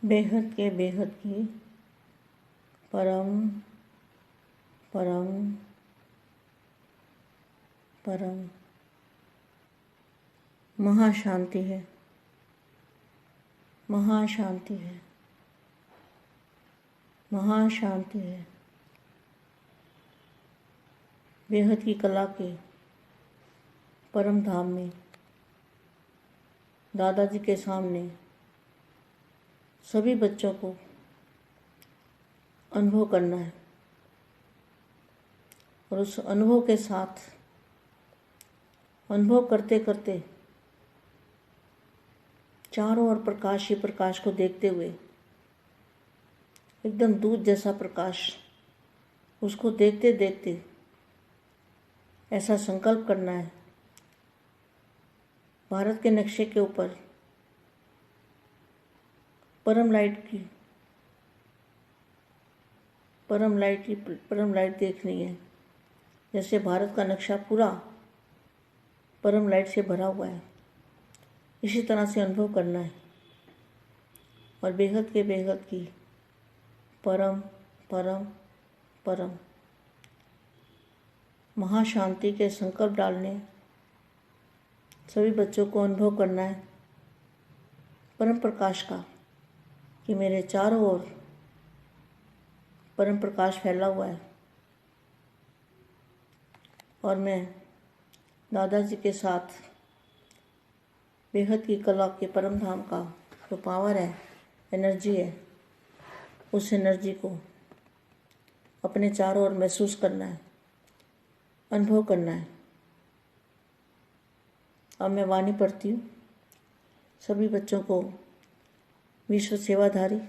बेहद की परम परम परम महाशांति है, महाशांति है, महाशांति है। बेहद की कला के परम धाम में दादाजी के सामने सभी बच्चों को अनुभव करना है और उस अनुभव के साथ अनुभव करते करते चारों ओर प्रकाश ही प्रकाश को देखते हुए एकदम दूध जैसा प्रकाश, उसको देखते देखते ऐसा संकल्प करना है, भारत के नक्शे के ऊपर परम लाइट देखनी है। जैसे भारत का नक्शा पूरा परम लाइट से भरा हुआ है, इसी तरह से अनुभव करना है और बेहद की परम परम परम महाशांति के संकल्प डालने सभी बच्चों को अनुभव करना है परम प्रकाश का, कि मेरे चारों ओर परम प्रकाश फैला हुआ है और मैं दादाजी के साथ बेहद की कला के परम धाम का जो पावर है, एनर्जी है, उस एनर्जी को अपने चारों ओर महसूस करना है, अनुभव करना है। अब मैं वाणी पढ़ती हूँ। सभी बच्चों को विश्व सेवाधारी,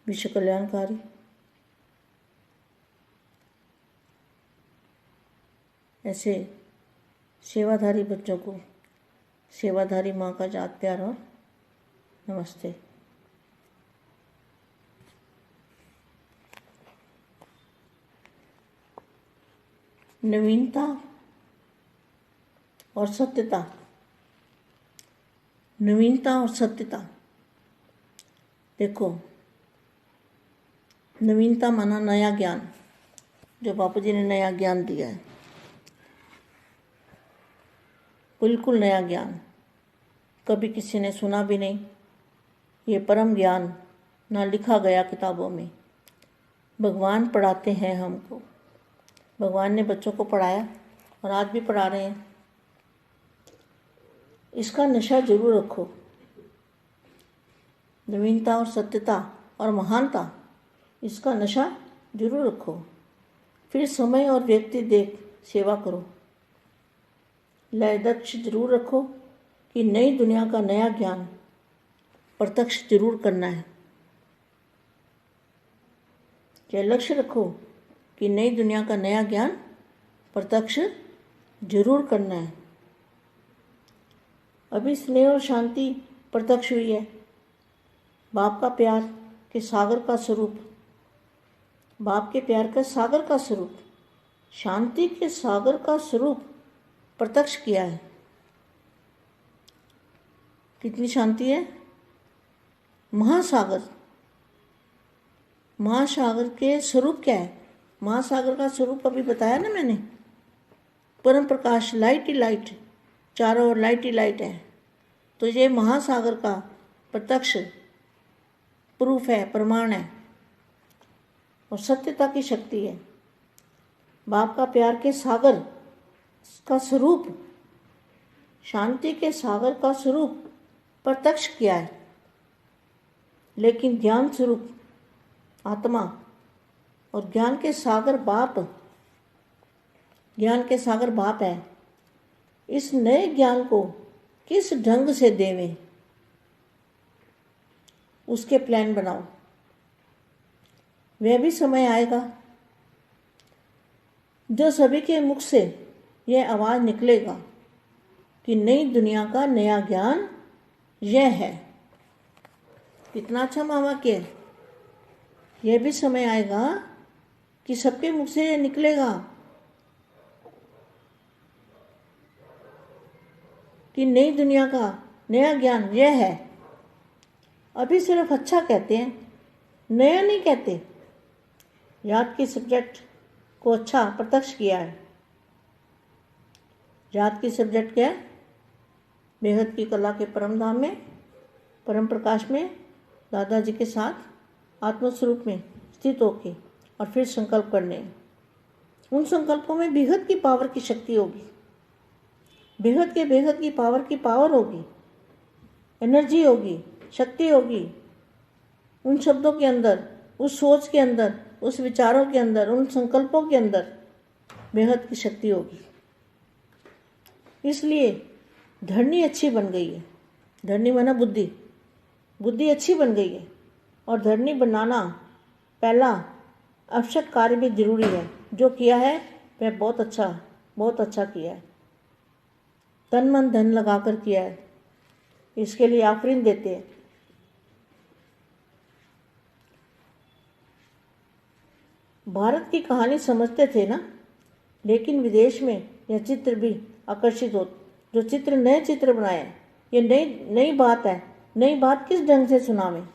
विश्व कल्याणकारी, ऐसे सेवाधारी बच्चों को सेवाधारी माँ का याद प्यार और नमस्ते। नवीनता और सत्यता, नवीनता और सत्यता। देखो, नवीनता माना नया ज्ञान, जो बापू जी ने नया ज्ञान दिया है, बिल्कुल नया ज्ञान, कभी किसी ने सुना भी नहीं। ये परम ज्ञान ना लिखा गया किताबों में, भगवान पढ़ाते हैं हमको। भगवान ने बच्चों को पढ़ाया और आज भी पढ़ा रहे हैं। इसका नशा जरूर रखो, नवीनता और सत्यता और महानता, इसका नशा जरूर रखो। फिर समय और व्यक्ति देख सेवा करो। लय लक्ष्य जरूर रखो कि नई दुनिया का नया ज्ञान प्रत्यक्ष जरूर करना है। क्या लक्ष्य रखो कि नई दुनिया का नया ज्ञान प्रत्यक्ष जरूर करना है। अभी स्नेह और शांति प्रत्यक्ष हुई है। बाप का प्यार के सागर का स्वरूप, बाप के प्यार का सागर का स्वरूप, शांति के सागर का स्वरूप प्रत्यक्ष किया है। कितनी शांति है। महासागर, महासागर के स्वरूप क्या है। महासागर का स्वरूप अभी बताया ना मैंने, परम प्रकाश, लाइट ही लाइट, चारों ओर लाइट ही लाइट है। तो ये महासागर का प्रत्यक्ष प्रूफ है, प्रमाण है और सत्यता की शक्ति है। बाप का प्यार के सागर का स्वरूप, शांति के सागर का स्वरूप प्रत्यक्ष किया है। लेकिन ज्ञान स्वरूप आत्मा और ज्ञान के सागर बाप, ज्ञान के सागर बाप है। इस नए ज्ञान को किस ढंग से देवें, उसके प्लान बनाओ। वह भी समय आएगा जो सभी के मुख से यह आवाज़ निकलेगा कि नई दुनिया का नया ज्ञान यह है। कितना अच्छा महावाक्य है। यह भी समय आएगा कि सबके मुख से यह निकलेगा कि नई दुनिया का नया ज्ञान यह है। अभी सिर्फ अच्छा कहते हैं, नया नहीं कहते। याद की सब्जेक्ट को अच्छा प्रत्यक्ष किया है। याद की सब्जेक्ट क्या है? बेहद की कला के परम धाम में, परम प्रकाश में दादाजी के साथ आत्मस्वरूप में स्थित होके और फिर संकल्प करने। उन संकल्पों में बेहद की पावर की शक्ति होगी, बेहद की पावर होगी, एनर्जी होगी, शक्ति होगी। उन शब्दों के अंदर, उस सोच के अंदर, उस विचारों के अंदर, उन संकल्पों के अंदर बेहद की शक्ति होगी। इसलिए धरनी अच्छी बन गई है। धरनी माना बुद्धि, बुद्धि अच्छी बन गई है। और धरनी बनाना पहला आवश्यक कार्य भी जरूरी है। जो किया है वह बहुत अच्छा किया है। तन मन धन लगाकर किया है। इसके लिए आफरीन देते हैं। भारत की कहानी समझते थे ना, लेकिन विदेश में यह चित्र भी आकर्षित हो। जो चित्र नए चित्र बनाए, ये नई बात है। नई बात किस ढंग से सुनावें?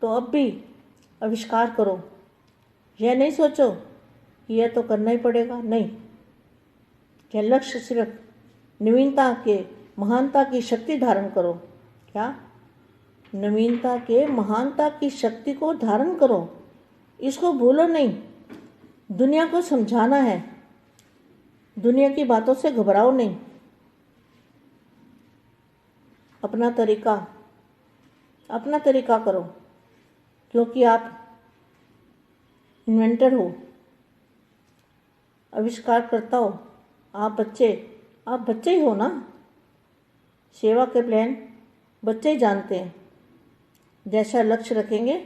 तो अब भी आविष्कार करो। यह नहीं सोचो कि यह तो करना ही पड़ेगा, नहीं। यह लक्ष्य सिर्फ नवीनता के महानता की शक्ति धारण करो। क्या? नवीनता के महानता की शक्ति को धारण करो। इसको भूलो नहीं। दुनिया को समझाना है। दुनिया की बातों से घबराओ नहीं। अपना तरीका करो, क्योंकि आप इन्वेंटर हो, आविष्कार करता हो। आप बच्चे ही हो ना। सेवा के प्लान बच्चे ही जानते हैं। जैसा लक्ष्य रखेंगे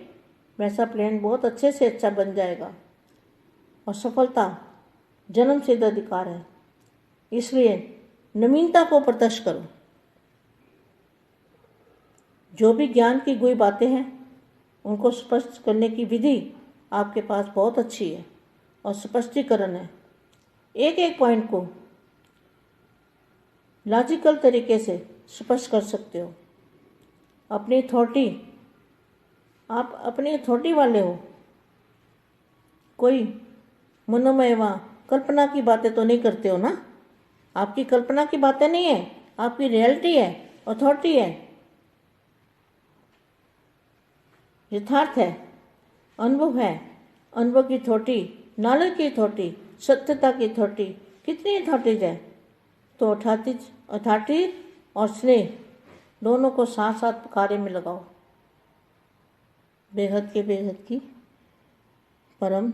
वैसा प्लान बहुत अच्छे से अच्छा बन जाएगा। और सफलता जन्म सिद्ध अधिकार है। इसलिए नवीनता को प्रत्यक्ष करो। जो भी ज्ञान की गुई बातें हैं उनको स्पष्ट करने की विधि आपके पास बहुत अच्छी है और स्पष्टीकरण है। एक एक पॉइंट को लॉजिकल तरीके से स्पष्ट कर सकते हो। आप अपनी अथॉरिटी वाले हो। कोई मनोमय व कल्पना की बातें तो नहीं करते हो ना। आपकी कल्पना की बातें नहीं है, आपकी रियलिटी है, अथॉरिटी है, यथार्थ है, अनुभव है। अनुभव की अथॉरिटी, नॉलेज की अथॉरिटी, सत्यता की अथॉरिटी। कितनी अथॉरिटीज है? तो अथॉरिटी और स्नेह दोनों को साथ साथ कार्य में लगाओ। बेहद की परम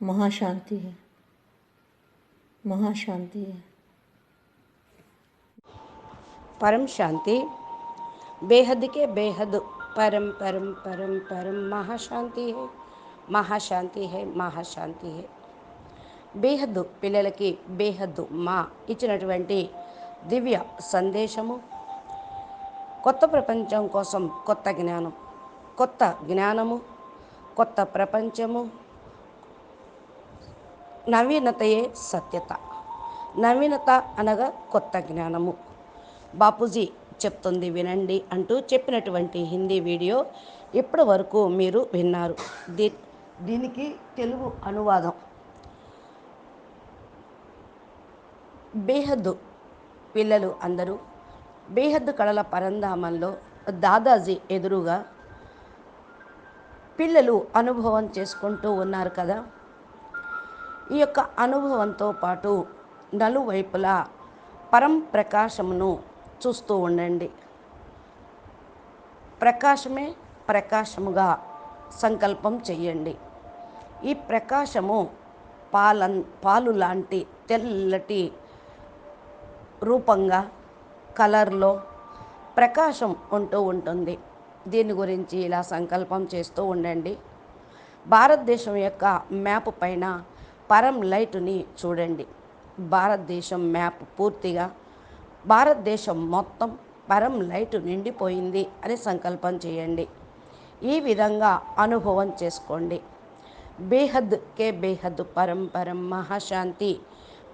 महाशांति है। परम शांति, बेहद के बेहद परम महाशांति है। महाशांति है। బేహద్ పిల్లలకి బేహద్ మా ఇచ్చినటువంటి దివ్య సందేశము, కొత్త ప్రపంచం కోసం కొత్త జ్ఞానము, కొత్త ప్రపంచము, నవీనతయే సత్యత. నవీనత అనగా కొత్త జ్ఞానము. బాపూజీ చెప్తుంది వినండి అంటూ చెప్పినటువంటి హిందీ వీడియో ఇప్పటి వరకు మీరు విన్నారు. దీనికి తెలుగు అనువాదం. బేహద్ పిల్లలు అందరూ బేహద్ కళల పరంధామంలో దాదాజీ ఎదురుగా పిల్లలు అనుభవం చేసుకుంటూ ఉన్నారు కదా. ఈ యొక్క అనుభవంతో పాటు నలువైపులా పరం ప్రకాశమును చూస్తూ ఉండండి. ప్రకాశమే ప్రకాశముగా సంకల్పం చెయ్యండి. ఈ ప్రకాశము పాలు లాంటి తెల్లటి రూపంగా, కలర్లో ప్రకాశం ఉంటూ ఉంటుంది. దీని గురించి ఇలా సంకల్పం చేస్తూ ఉండండి. భారతదేశం యొక్క మ్యాప్ పైన పరం లైట్ని చూడండి. భారతదేశం మ్యాప్ పూర్తిగా, భారతదేశం మొత్తం పరం లైట్ నిండిపోయింది అని సంకల్పం చేయండి. ఈ విధంగా అనుభవం చేసుకోండి. బేహద్ కే బేహద్ పరం మహాశాంతి.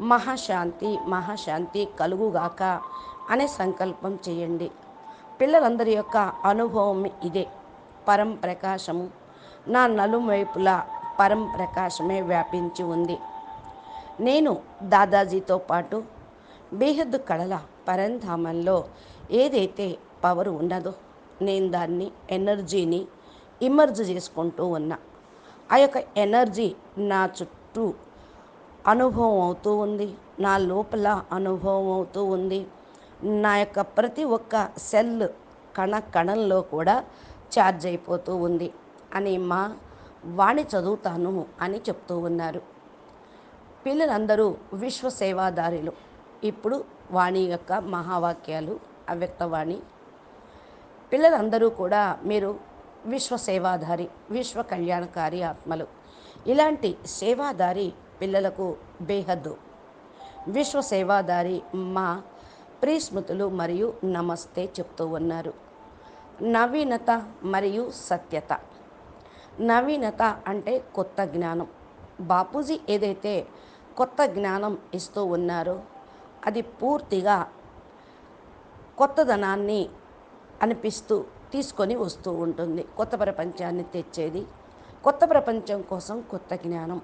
మహాశాంతి మహాశాంతి కలుగుగాక అనే సంకల్పం చేయండి. పిల్లలందరి యొక్క అనుభవం ఇదే. పరం ప్రకాశము నా నలువైపులా పరం ప్రకాశమే వ్యాపించి ఉంది. నేను దాదాజీతో పాటు బేహద్దు కళల పరంధామంలో ఏదైతే పవర్ ఉన్నదో నేను దాన్ని ఎనర్జీని ఇమర్జ్ చేసుకుంటూ ఉన్నా. ఆ యొక్క ఎనర్జీ నా చుట్టూ అనుభవం అవుతూ ఉంది, నా లోపల అనుభవం అవుతూ ఉంది. నా యొక్క ప్రతి ఒక్క సెల్ కణంలో కూడా ఛార్జ్ అయిపోతూ ఉంది అని మా వాణి చదువుతాను అని చెప్తూ ఉన్నారు. పిల్లలందరూ విశ్వ సేవాదారులు. ఇప్పుడు వాణి యొక్క మహావాక్యాలు అవ్యక్తవాణి. పిల్లలందరూ కూడా మీరు విశ్వ సేవాధారి, విశ్వ కళ్యాణకారి ఆత్మలు. ఇలాంటి సేవాదారి పిల్లలకు బేహద్దు విశ్వ సేవాదారి మా ప్రియస్మృతులు మరియు నమస్తే చెప్తూ ఉన్నారు. నవీనత మరియు సత్యత. నవీనత అంటే కొత్త జ్ఞానం. బాపూజీ ఏదైతే కొత్త జ్ఞానం ఇస్తూ ఉన్నారో అది పూర్తిగా కొత్తదనాన్ని అనిపిస్తూ తీసుకొని వస్తూ ఉంటుంది. కొత్త ప్రపంచాన్ని తెచ్చేది. కొత్త ప్రపంచం కోసం కొత్త జ్ఞానం.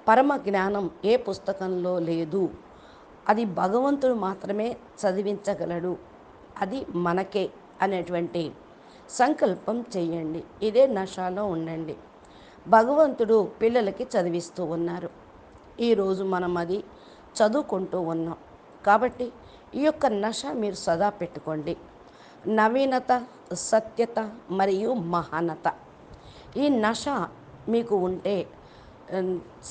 పరమ జ్ఞానం ఏ పుస్తకంలో లేదు. అది భగవంతుడు మాత్రమే చదివించగలడు. అది మనకే అనేటువంటి సంకల్పం చేయండి. ఇదే నషాలో ఉండండి. భగవంతుడు పిల్లలకి చదివిస్తూ ఉన్నారు. ఈరోజు మనం అది చదువుకుంటూ ఉన్నాం. కాబట్టి ఈ యొక్క నష మీరు సదా పెట్టుకోండి. నవీనత, సత్యత మరియు మహానత. ఈ నష మీకు ఉంటే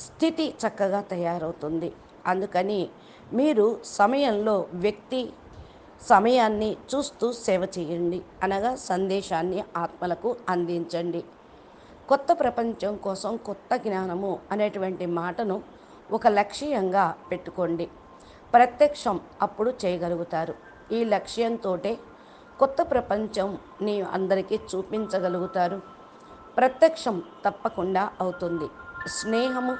స్థితి చక్కగా తయారవుతుంది. అందుకని మీరు సమయంలో సమయాన్ని చూస్తూ సేవ చేయండి, అనగా సందేశాన్ని ఆత్మలకు అందించండి. కొత్త ప్రపంచం కోసం కొత్త జ్ఞానము అనేటువంటి మాటను ఒక లక్ష్యంగా పెట్టుకోండి. ప్రత్యక్షం అప్పుడు చేయగలుగుతారు. ఈ లక్ష్యంతో కొత్త ప్రపంచంని అందరికీ చూపించగలుగుతారు. ప్రత్యక్షం తప్పకుండా అవుతుంది. స్నేహము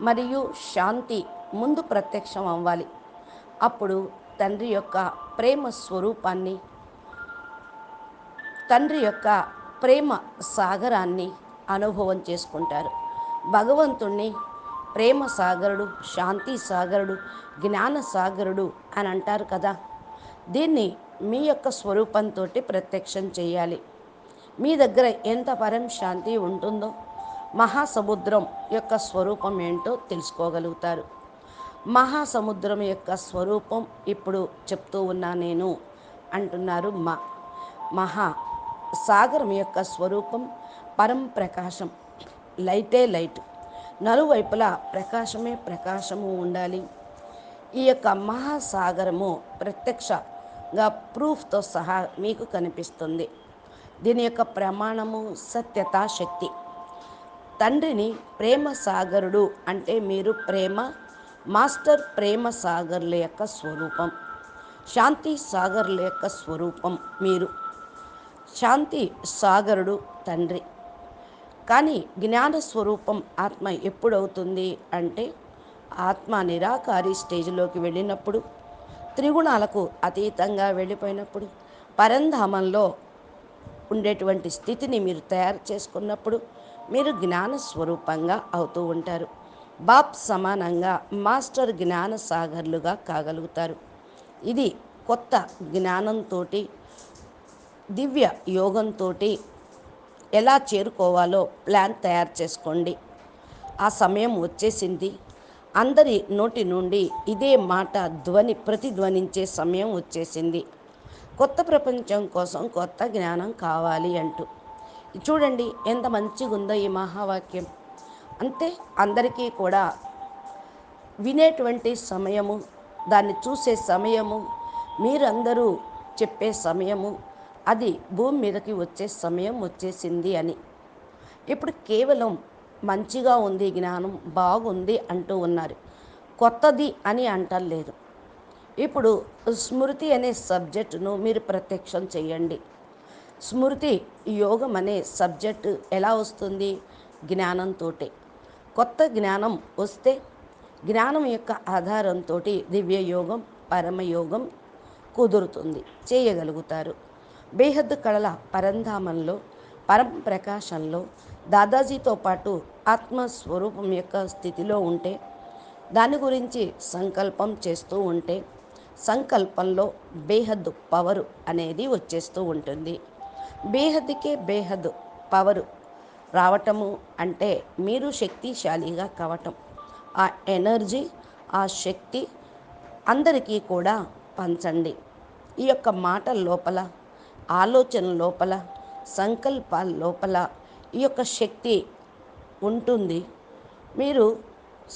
మరియు శాంతి ముందు ప్రత్యక్షం అవ్వాలి. అప్పుడు తండ్రి యొక్క ప్రేమ స్వరూపాన్ని, తండ్రి యొక్క ప్రేమ సాగరాన్ని అనుభవం చేసుకుంటారు. భగవంతుణ్ణి ప్రేమ సాగరుడు, శాంతి సాగరుడు, జ్ఞాన సాగరుడు అని అంటారు కదా. దీన్ని మీ యొక్క స్వరూపంతో ప్రత్యక్షం చేయాలి. మీ దగ్గర ఎంత పరం శాంతి ఉంటుందో మహాసముద్రం యొక్క స్వరూపం ఏంటో తెలుసుకోగలుగుతారు. మహాసముద్రం యొక్క స్వరూపం ఇప్పుడు చెప్తూ ఉన్నా నేను అంటున్నారు. మహాసాగరం యొక్క స్వరూపం పరం ప్రకాశం. లైటే లైట్. నలువైపులా ప్రకాశమే ప్రకాశము ఉండాలి. ఈ యొక్క మహాసాగరము ప్రత్యక్షంగా ప్రూఫ్తో సహా మీకు కనిపిస్తుంది. దీని యొక్క ప్రమాణము సత్యత, శక్తి. తండ్రిని ప్రేమ సాగరుడు అంటే మీరు ప్రేమ మాస్టర్, ప్రేమ సాగర్ల యొక్క స్వరూపం, శాంతి సాగర్ల యొక్క స్వరూపం మీరు. శాంతి సాగరుడు తండ్రి. కానీ జ్ఞాన స్వరూపం ఆత్మ ఎప్పుడవుతుంది అంటే ఆత్మ నిరాకారి స్టేజ్లోకి వెళ్ళినప్పుడు, త్రిగుణాలకు అతీతంగా వెళ్ళిపోయినప్పుడు, పరంధామంలో ఉండేటువంటి స్థితిని మీరు తయారు చేసుకున్నప్పుడు మీరు జ్ఞాన స్వరూపంగా అవుతూ ఉంటారు. బాప్ సమానంగా మాస్టర్ జ్ఞాన సాగర్లుగా కాగలుగుతారు. ఇది కొత్త జ్ఞానంతో, దివ్య యోగంతో ఎలా చేరుకోవాలో ప్లాన్ తయారు చేసుకోండి. ఆ సమయం వచ్చేసింది. అందరి నోటి నుండి ఇదే మాట ప్రతిధ్వనించే సమయం వచ్చేసింది. కొత్త ప్రపంచం కోసం కొత్త జ్ఞానం కావాలి అంటూ. చూడండి ఎంత మంచిగా ఉందో ఈ మహావాక్యం. అంతే అందరికీ కూడా వినేటువంటి సమయము, దాన్ని చూసే సమయము, మీరందరూ చెప్పే సమయము, అది భూమి మీదకి వచ్చే సమయం వచ్చేసింది అని. ఇప్పుడు కేవలం మంచిగా ఉంది, జ్ఞానం బాగుంది అంటూ ఉన్నారు. కొత్తది అని అంటలేదు. ఇప్పుడు స్మృతి అనే సబ్జెక్టును మీరు ప్రత్యక్షం చేయండి. స్మృతి యోగం అనే సబ్జెక్టు ఎలా వస్తుంది? జ్ఞానంతో. కొత్త జ్ఞానం వస్తే జ్ఞానం యొక్క ఆధారంతో దివ్యయోగం పరమయోగం కుదురుతుంది, చేయగలుగుతారు. బేహద్దు కళల పరంధామంలో పరం ప్రకాశంలో దాదాజీతో పాటు ఆత్మస్వరూపం యొక్క స్థితిలో ఉంటే, దాని గురించి సంకల్పం చేస్తూ ఉంటే సంకల్పంలో బేహద్దు పవరు అనేది వచ్చేస్తూ ఉంటుంది. బేహద్దుకే బేహద్దు పవరు రావటము అంటే మీరు శక్తిశాలిగా కావటం. ఆ ఎనర్జీ, ఆ శక్తి అందరికీ కూడా పంచండి. ఈ యొక్క మాటల లోపల, ఆలోచన లోపల, సంకల్పాల లోపల ఈ యొక్క శక్తి ఉంటుంది. మీరు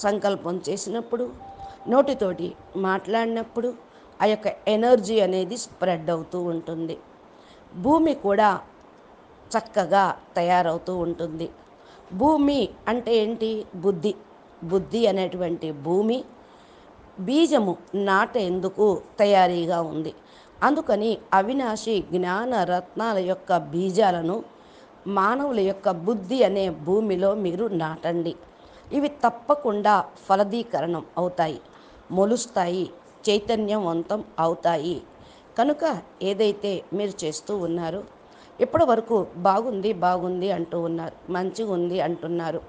సంకల్పం చేసినప్పుడు, నోటితోటి మాట్లాడినప్పుడు ఆ యొక్క ఎనర్జీ అనేది స్ప్రెడ్ అవుతూ ఉంటుంది. భూమి కూడా చక్కగా తయారవుతూ ఉంటుంది. భూమి అంటే ఏంటి? బుద్ధి. బుద్ధి అనేటువంటి భూమి బీజము నాటేందుకు తయారీగా ఉంది. అందుకని అవినాశి జ్ఞాన రత్నాల యొక్క బీజాలను మానవుల యొక్క బుద్ధి అనే భూమిలో మీరు నాటండి. ఇవి తప్పకుండా ఫలదీకరణం అవుతాయి, మొలుస్తాయి, చైతన్యవంతం అవుతాయి. కనుక ఏదైతే మీరు చేస్తూ ఉన్నారో ఇప్పటి వరకు బాగుంది బాగుంది అంటూ ఉన్నారు, మంచిగా ఉంది అంటున్నారు.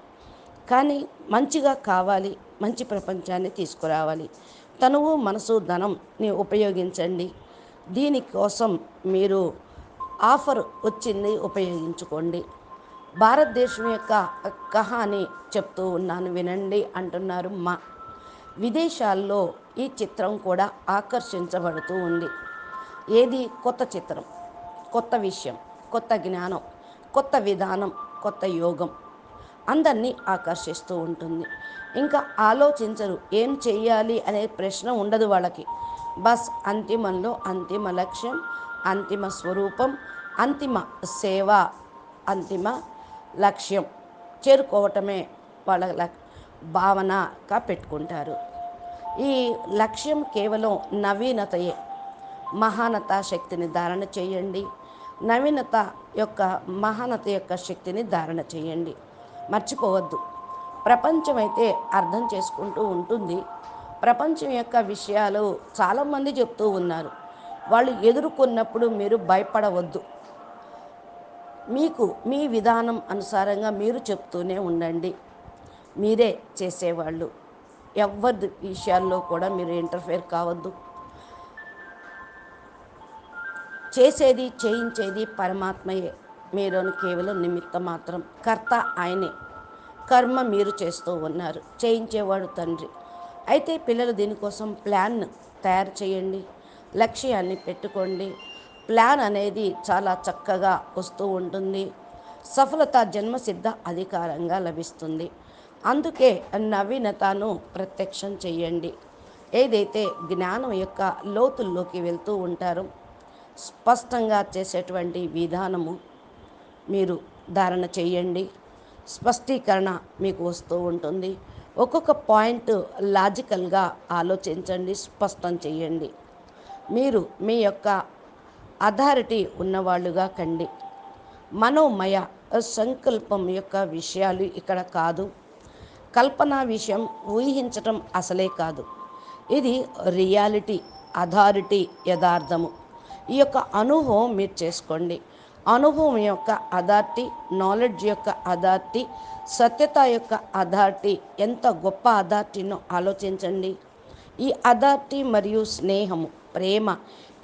కానీ మంచిగా కావాలి, మంచి ప్రపంచాన్ని తీసుకురావాలి. తనువు మనసు ధనంని ఉపయోగించండి. దీనికోసం మీరు ఆఫర్ వచ్చింది, ఉపయోగించుకోండి. భారతదేశం యొక్క కహాని చెప్తూ ఉన్నాను వినండి అంటున్నారు మా. విదేశాల్లో ఈ చిత్రం కూడా ఆకర్షించబడుతూ ఉంది. ఏది? కొత్త చిత్రం, కొత్త విషయం, కొత్త జ్ఞానం, కొత్త విధానం, కొత్త యోగం అందరినీ ఆకర్షిస్తూ ఉంటుంది. ఇంకా ఆలోచించరు, ఏం చెయ్యాలి అనే ప్రశ్న ఉండదు వాళ్ళకి. బస్ అంతిమంలో అంతిమ లక్ష్యం, అంతిమ స్వరూపం, అంతిమ సేవ, అంతిమ లక్ష్యం చేరుకోవటమే వాళ్ళ భావనగా పెట్టుకుంటారు. ఈ లక్ష్యం కేవలం నవీనతయే. మహానత శక్తిని ధారణ చేయండి. నవీనత యొక్క మహానత యొక్క శక్తిని ధారణ చేయండి. మర్చిపోవద్దు, ప్రపంచం అయితే అర్థం చేసుకుంటూ ఉంటుంది. ప్రపంచం యొక్క విషయాలు చాలామంది చెప్తూ ఉన్నారు. వాళ్ళు ఎదుర్కొన్నప్పుడు మీరు భయపడవద్దు. మీకు మీ విధానం అనుసారంగా మీరు చెప్తూనే ఉండండి. మీరే చేసేవాళ్ళు. ఎవరి విషయాల్లో కూడా మీరు ఇంటర్ఫేర్ కావద్దు. చేసేది చేయించేది పరమాత్మయే, మీరు కేవలం నిమిత్తం మాత్రం. కర్త ఆయనే, కర్మ మీరు చేస్తూ ఉన్నారు, చేయించేవాడు తండ్రి. అయితే పిల్లలు దీనికోసం ప్లాన్ తయారు చేయండి, లక్ష్యాన్ని పెట్టుకోండి. ప్లాన్ అనేది చాలా చక్కగా వస్తూ ఉంటుంది. సఫలత జన్మసిద్ధ అధికారంగా లభిస్తుంది. అందుకే నవీనతను ప్రత్యక్షం చేయండి. ఏదైతే జ్ఞానం యొక్క లోతుల్లోకి వెళ్తూ ఉంటారో స్పష్టంగా చేసేటువంటి విధానము మీరు ధారణ చేయండి. స్పష్టీకరణ మీకు వస్తూ ఉంటుంది. ఒక్కొక్క పాయింట్ లాజికల్గా ఆలోచించండి, స్పష్టం చేయండి. మీరు మీ యొక్క అథారిటీ ఉన్నవాళ్ళుగా కండి. మనోమయ సంకల్పం యొక్క విషయాలు ఇక్కడ కాదు. కల్పన విషయం ఊహించటం అసలే కాదు. ఇది రియాలిటీ, అథారిటీ, యథార్థము. ఈ యొక్క అనుభవం మీరు చేసుకోండి. అనుభవం యొక్క అథారిటీ, నాలెడ్జ్ యొక్క అథారిటీ, సత్యత యొక్క అథారిటీ ఎంత గొప్ప అథారిటీనో ఆలోచించండి. ఈ అథారిటీ మరియు స్నేహము, ప్రేమ,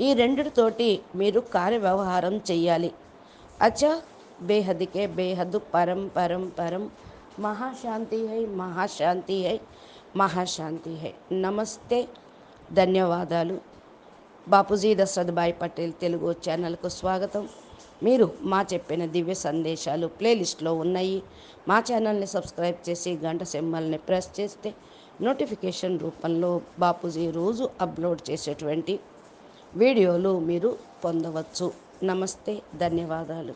ఈ రెండిటితోటి మీరు కార్యవ్యవహారం చెయ్యాలి. అచ్చా, బేహద్కే బేహద్దు పరం పరం పరం. మహాశాంతి హై, మహాశాంతి హై, మహాశాంతి హై. నమస్తే, ధన్యవాదాలు. బాపూజీ దశరథభాయ్ పటేల్ తెలుగు ఛానల్కు స్వాగతం. మీరు మా చెప్పిన దివ్య సందేశాలు ప్లేలిస్ట్లో ఉన్నాయి. మా ఛానల్ని సబ్స్క్రైబ్ చేసి గంట సింబల్ని ప్రెస్ చేస్తే నోటిఫికేషన్ రూపంలో బాపూజీ రోజు అప్లోడ్ చేసేటువంటి వీడియోలు మీరు పొందవచ్చు. నమస్తే, ధన్యవాదాలు.